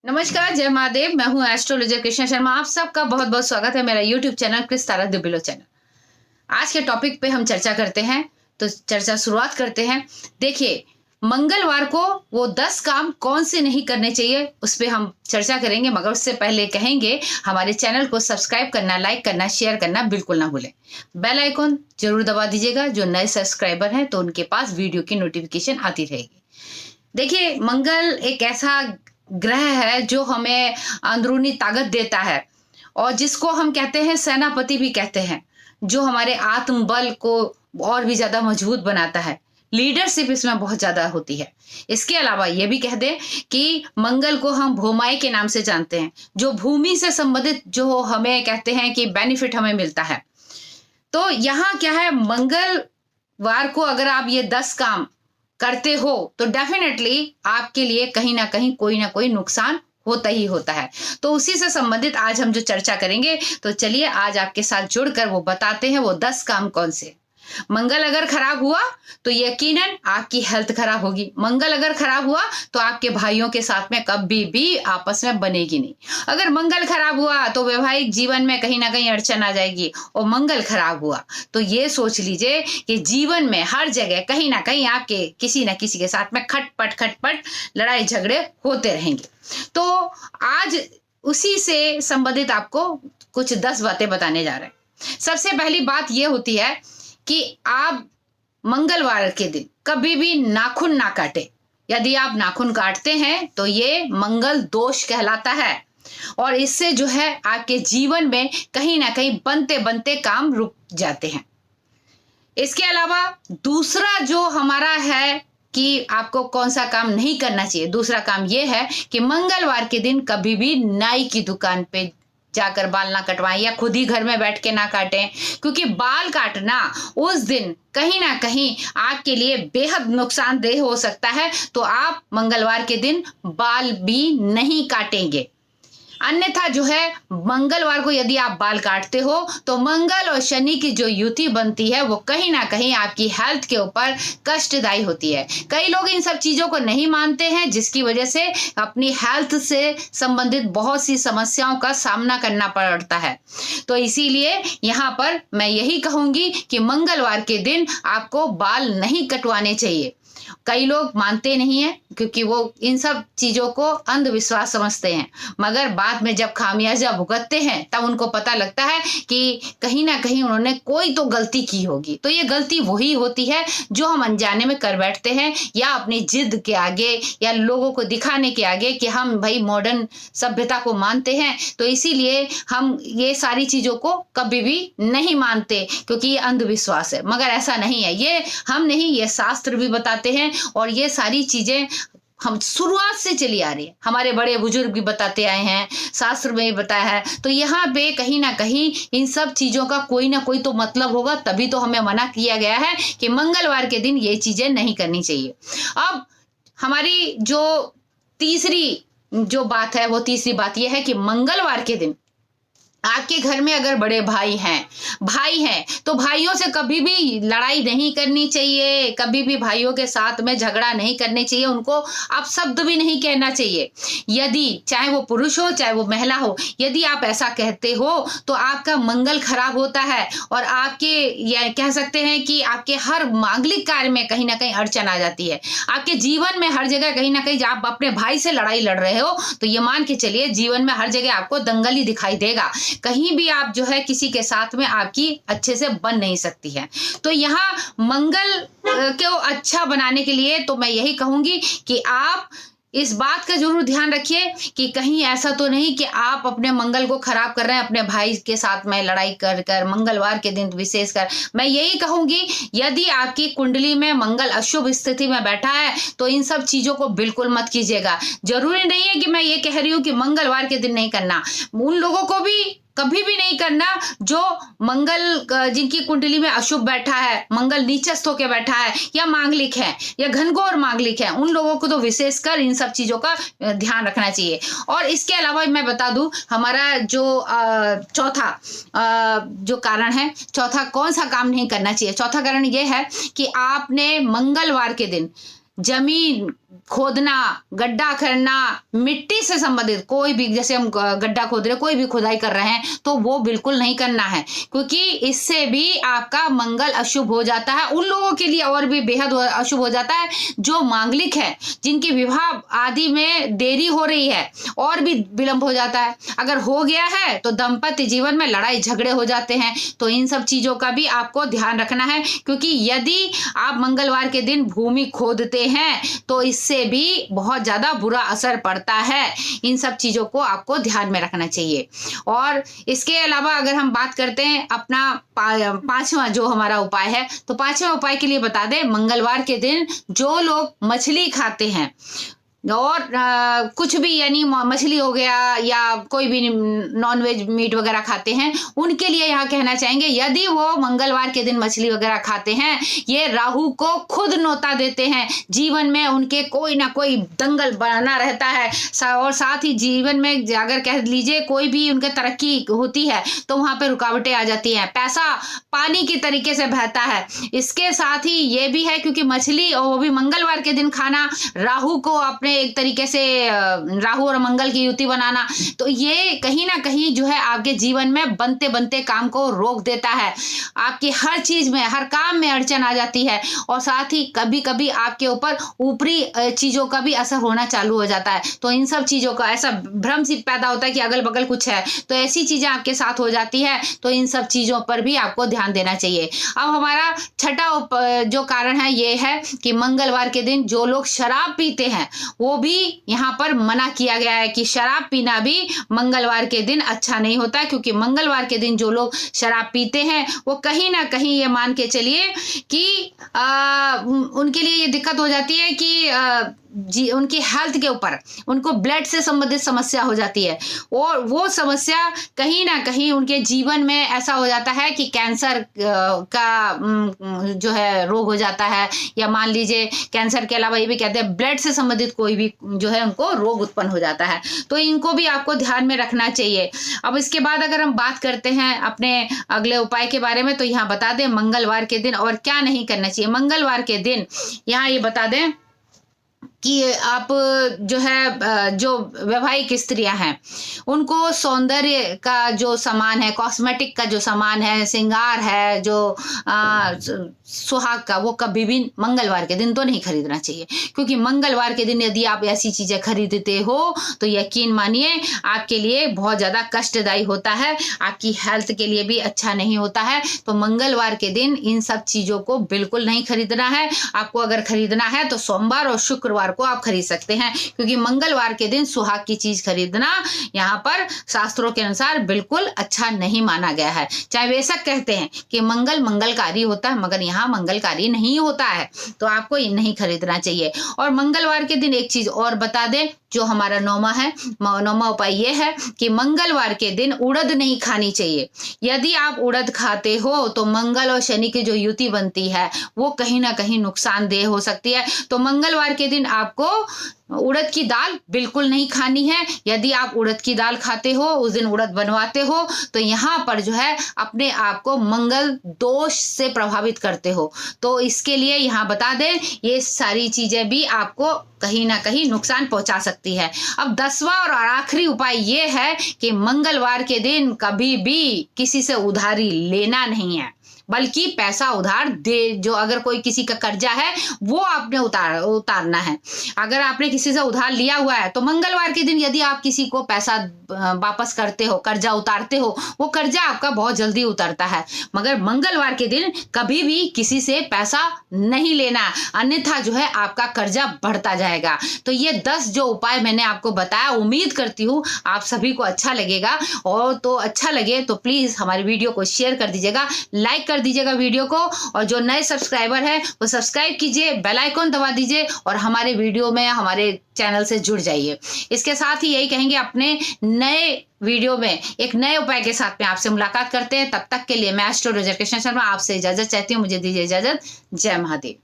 नमस्कार, जय महादेव। मैं हूँ एस्ट्रोलॉजर कृष्णा शर्मा। आप सबका बहुत बहुत स्वागत है मेरा यूट्यूब चैनल क्रिस तारा द बिलो चैनल। आज के टॉपिक पे हम चर्चा करते हैं, तो चर्चा शुरुआत करते हैं। देखिए, मंगलवार को वो 10 काम कौन से नहीं करने चाहिए उस पर हम चर्चा करेंगे, मगर उससे पहले कहेंगे हमारे चैनल को सब्सक्राइब करना, लाइक करना, शेयर करना बिल्कुल ना भूलें। बेल आइकॉन जरूर दबा दीजिएगा, जो नए सब्सक्राइबर हैं तो उनके पास वीडियो की नोटिफिकेशन आती रहेगी। देखिए, मंगल एक ऐसा ग्रह है जो हमें अंदरूनी ताकत देता है, और जिसको हम कहते हैं सेनापति भी कहते हैं, जो हमारे आत्मबल को और भी ज्यादा मजबूत बनाता है। लीडरशिप इसमें बहुत ज्यादा होती है। इसके अलावा ये भी कह दें कि मंगल को हम भूमाई के नाम से जानते हैं, जो भूमि से संबंधित जो हमें कहते हैं कि बेनिफिट हमें मिलता है। तो यहाँ क्या है, मंगलवार को अगर आप ये 10 काम करते हो तो डेफिनेटली आपके लिए कहीं ना कोई नुकसान होता ही होता है। तो उसी से संबंधित आज हम जो चर्चा करेंगे, तो चलिए आज आपके साथ जुड़कर वो बताते हैं वो 10 काम कौन से। मंगल अगर खराब हुआ तो यकीनन आपकी हेल्थ खराब होगी। मंगल अगर खराब हुआ तो आपके भाइयों के साथ में कभी भी आपस में बनेगी नहीं। अगर मंगल खराब हुआ तो वैवाहिक जीवन में कहीं ना कहीं अड़चन आ जाएगी। और मंगल खराब हुआ तो ये सोच लीजिए कि जीवन में हर जगह कहीं ना कहीं आपके किसी ना किसी के साथ में खटपट लड़ाई झगड़े होते रहेंगे। तो आज उसी से संबंधित आपको कुछ 10 बातें बताने जा रहे हैं। सबसे पहली बात यह होती है कि आप मंगलवार के दिन कभी भी नाखून ना काटे। यदि आप नाखून काटते हैं तो ये मंगल दोष कहलाता है, और इससे जो है आपके जीवन में कहीं ना कहीं बनते बनते काम रुक जाते हैं। इसके अलावा दूसरा जो हमारा है कि आपको कौन सा काम नहीं करना चाहिए, दूसरा काम यह है कि मंगलवार के दिन कभी भी नाई की दुकान पे जाकर बाल ना कटवाएं, या खुद ही घर में बैठ के ना काटें, क्योंकि बाल काटना उस दिन कहीं ना कहीं आपके लिए बेहद नुकसानदेह हो सकता है। तो आप मंगलवार के दिन बाल भी नहीं काटेंगे। अन्यथा जो है, मंगलवार को यदि आप बाल काटते हो तो मंगल और शनि की जो युति बनती है वो कहीं ना कहीं आपकी हेल्थ के ऊपर कष्टदायी होती है। कई लोग इन सब चीजों को नहीं मानते हैं, जिसकी वजह से अपनी हेल्थ से संबंधित बहुत सी समस्याओं का सामना करना पड़ता है। तो इसीलिए यहाँ पर मैं यही कहूंगी कि मंगलवार के दिन आपको बाल नहीं कटवाने चाहिए। कई लोग मानते नहीं हैं क्योंकि वो इन सब चीजों को अंधविश्वास समझते हैं, मगर बाद में जब खामियाजा भुगतते हैं तब उनको पता लगता है कि कहीं ना कहीं उन्होंने कोई तो गलती की होगी। तो ये गलती वही होती है जो हम अनजाने में कर बैठते हैं, या अपनी जिद के आगे, या लोगों को दिखाने के आगे कि हम भाई मॉडर्न सभ्यता को मानते हैं, तो इसीलिए हम ये सारी चीजों को कभी भी नहीं मानते, क्योंकि ये अंधविश्वास है। मगर ऐसा नहीं है, ये हम नहीं, ये शास्त्र भी बताते हैं, और ये सारी चीजें हम शुरुआत से चली आ रही है। हमारे बड़े बुजुर्ग भी बताते आए हैं, शास्त्र में भी बताया है। तो यहाँ पे कहीं ना कहीं इन सब चीजों का कोई ना कोई तो मतलब होगा, तभी तो हमें मना किया गया है कि मंगलवार के दिन ये चीजें नहीं करनी चाहिए। अब हमारी जो तीसरी जो बात है, वो तीसरी बात यह है कि मंगलवार के दिन आपके घर में अगर बड़े भाई हैं तो भाइयों से कभी भी लड़ाई नहीं करनी चाहिए, कभी भी भाइयों के साथ में झगड़ा नहीं करनी चाहिए, उनको आप शब्द भी नहीं कहना चाहिए। यदि चाहे वो पुरुष हो चाहे वो महिला हो, यदि आप ऐसा कहते हो तो आपका मंगल खराब होता है, और आपके या कह सकते हैं कि आपके हर मांगलिक कार्य में कहीं ना कहीं अड़चन आ जाती है। आपके जीवन में हर जगह कहीं ना कहीं जब आप अपने भाई से लड़ाई लड़ रहे हो तो ये मान के चलिए जीवन में हर जगह आपको दंगल ही दिखाई देगा। कहीं भी आप जो है किसी के साथ में आपकी अच्छे से बन नहीं सकती है। तो यहाँ मंगल को अच्छा बनाने के लिए तो मैं यही कहूंगी कि आप इस बात का जरूर ध्यान रखिए कि कहीं ऐसा तो नहीं कि आप अपने मंगल को खराब कर रहे हैं, अपने भाई के साथ में लड़ाई कर कर मंगलवार के दिन विशेषकर। मैं यही कहूंगी, यदि आपकी कुंडली में मंगल अशुभ स्थिति में बैठा है तो इन सब चीजों को बिल्कुल मत कीजिएगा। जरूरी नहीं है कि मैं ये कह रही हूँ कि मंगलवार के दिन नहीं करना, उन लोगों को भी कभी भी नहीं करना जो मंगल जिनकी कुंडली में अशुभ बैठा है, मंगल नीचस्थ होकर बैठा है, या मांगलिक है, या घनघोर मांगलिक है, उन लोगों को तो विशेषकर इन सब चीजों का ध्यान रखना चाहिए। और इसके अलावा मैं बता दूं, हमारा जो चौथा जो कारण है, चौथा कौन सा काम नहीं करना चाहिए, चौथा कारण यह है कि आपने मंगलवार के दिन जमीन खोदना, गड्ढा करना, मिट्टी से संबंधित कोई भी, जैसे हम गड्ढा खोद रहे, कोई भी खुदाई कर रहे हैं, तो वो बिल्कुल नहीं करना है, क्योंकि इससे भी आपका मंगल अशुभ हो जाता है। उन लोगों के लिए और भी बेहद अशुभ हो जाता है जो मांगलिक है, जिनकी विवाह आदि में देरी हो रही है, और भी विलंब हो जाता है। अगर हो गया है तो दाम्पत्य जीवन में लड़ाई झगड़े हो जाते हैं। तो इन सब चीजों का भी आपको ध्यान रखना है, क्योंकि यदि आप मंगलवार के दिन भूमि खोदते हैं तो इससे भी बहुत ज्यादा बुरा असर पड़ता है। इन सब चीजों को आपको ध्यान में रखना चाहिए। और इसके अलावा अगर हम बात करते हैं अपना पांचवा जो हमारा उपाय है, तो पांचवा उपाय के लिए बता दें, मंगलवार के दिन जो लोग मछली खाते हैं और कुछ भी, यानी मछली हो गया या कोई भी नॉनवेज मीट वगैरह खाते हैं, उनके लिए यहाँ कहना चाहेंगे, यदि वो मंगलवार के दिन मछली वगैरह खाते हैं, ये राहु को खुद न्योता देते हैं। जीवन में उनके कोई ना कोई दंगल बना रहता है, और साथ ही जीवन में अगर कह लीजिए कोई भी उनके तरक्की होती है तो वहां पे रुकावटें आ जाती हैं, पैसा पानी की तरीके से बहता है। इसके साथ ही ये भी है, क्योंकि मछली और वो भी मंगलवार के दिन खाना, राहु को अपने एक तरीके से राहु और मंगल की युति बनाना, तो ये कहीं ना कहीं जो है आपके जीवन में बनते बनते काम को रोक देता है। आपकी हर चीज में, हर काम में अड़चन आ जाती है, और साथ ही कभी कभी आपके ऊपर ऊपरी चीजों का भी असर होना चालू हो जाता है। तो इन सब चीजों का ऐसा भ्रम सी पैदा होता है कि अगल बगल कुछ है, तो ऐसी चीजें आपके साथ हो जाती है। तो इन सब चीजों पर भी आपको ध्यान देना चाहिए। अब हमारा छठा जो कारण है ये है कि मंगलवार के दिन जो लोग शराब पीते हैं, वो भी यहाँ पर मना किया गया है कि शराब पीना भी मंगलवार के दिन अच्छा नहीं होता, क्योंकि मंगलवार के दिन जो लोग शराब पीते हैं वो कहीं ना कहीं ये मान के चलिए कि उनके लिए ये दिक्कत हो जाती है कि उनकी हेल्थ के ऊपर उनको ब्लड से संबंधित समस्या हो जाती है, और वो समस्या कहीं ना कहीं उनके जीवन में ऐसा हो जाता है कि कैंसर का जो है रोग हो जाता है, या मान लीजिए कैंसर के अलावा ये भी कहते हैं ब्लड से संबंधित कोई भी जो है उनको रोग उत्पन्न हो जाता है। तो इनको भी आपको ध्यान में रखना चाहिए। अब इसके बाद अगर हम बात करते हैं अपने अगले उपाय के बारे में, तो यहाँ बता दें मंगलवार के दिन और क्या नहीं करना चाहिए। मंगलवार के दिन यहाँ ये बता दें कि आप जो है जो वैवाहिक स्त्रियां हैं उनको सौंदर्य का जो सामान है, कॉस्मेटिक का जो सामान है, श्रृंगार है, जो सुहाग का, वो कभी भी मंगलवार के दिन तो नहीं खरीदना चाहिए, क्योंकि मंगलवार के दिन यदि आप ऐसी चीजें खरीदते हो तो यकीन मानिए आपके लिए बहुत ज्यादा कष्टदायी होता है, आपकी हेल्थ के लिए भी अच्छा नहीं होता है। तो मंगलवार के दिन इन सब चीजों को बिल्कुल नहीं खरीदना है। आपको अगर खरीदना है तो सोमवार और शुक्रवार को आप खरीद सकते हैं, क्योंकि मंगलवार के दिन सुहाग की चीज खरीदना यहाँ पर शास्त्रों के अनुसार बिल्कुल अच्छा नहीं माना गया है। चाहे बेशक कहते हैं कि मंगल मंगलकारी होता है, मगर यहाँ मंगलकारी नहीं होता है, तो आपको ये नहीं खरीदना चाहिए। और मंगलवार के दिन एक चीज और बता दें, जो हमारा नौमा उपाय ये है कि मंगलवार के दिन उड़द नहीं खानी चाहिए। यदि आप उड़द खाते हो तो मंगल और शनि की जो युति बनती है वो कहीं ना कहीं नुकसानदेह हो सकती है। तो मंगलवार के दिन आपको उड़द की दाल बिल्कुल नहीं खानी है। यदि आप उड़द की दाल खाते हो, उस दिन उड़द बनवाते हो, तो यहाँ पर जो है अपने आप को मंगल दोष से प्रभावित करते हो। तो इसके लिए यहाँ बता दें ये सारी चीजें भी आपको कहीं ना कहीं नुकसान पहुंचा सकती है। अब 10वां और आखिरी उपाय ये है कि मंगलवार के दिन कभी भी किसी से उधारी लेना नहीं है, बल्कि पैसा उधार दे, जो अगर कोई किसी का कर्जा है वो आपने उतारना है। अगर आपने किसी से उधार लिया हुआ है तो मंगलवार के दिन यदि आप किसी को पैसा वापस करते हो, कर्जा उतारते हो, वो कर्जा आपका बहुत जल्दी उतरता है। मगर मंगलवार के दिन कभी भी किसी से पैसा नहीं लेना, अन्यथा जो है आपका कर्जा बढ़ता जाएगा। तो ये 10 जो उपाय मैंने आपको बताया, उम्मीद करती हूँ आप सभी को अच्छा लगेगा। और तो अच्छा लगे तो प्लीज हमारे वीडियो को शेयर कर दीजिएगा, लाइक कर दीजिएगा वीडियो को, और जो नए सब्सक्राइबर है वो सब्सक्राइब कीजिए, बेल आइकन दबा दीजिए और हमारे वीडियो में, हमारे चैनल से जुड़ जाइए। इसके साथ ही यही कहेंगे, अपने नए वीडियो में एक नए उपाय के साथ में आपसे मुलाकात करते हैं। तब तक के लिए मैं एस्ट्रोलॉजर कृष्णा शर्मा आपसे इजाजत चाहती हूँ। मुझे दीजिए इजाजत। जय महादेव।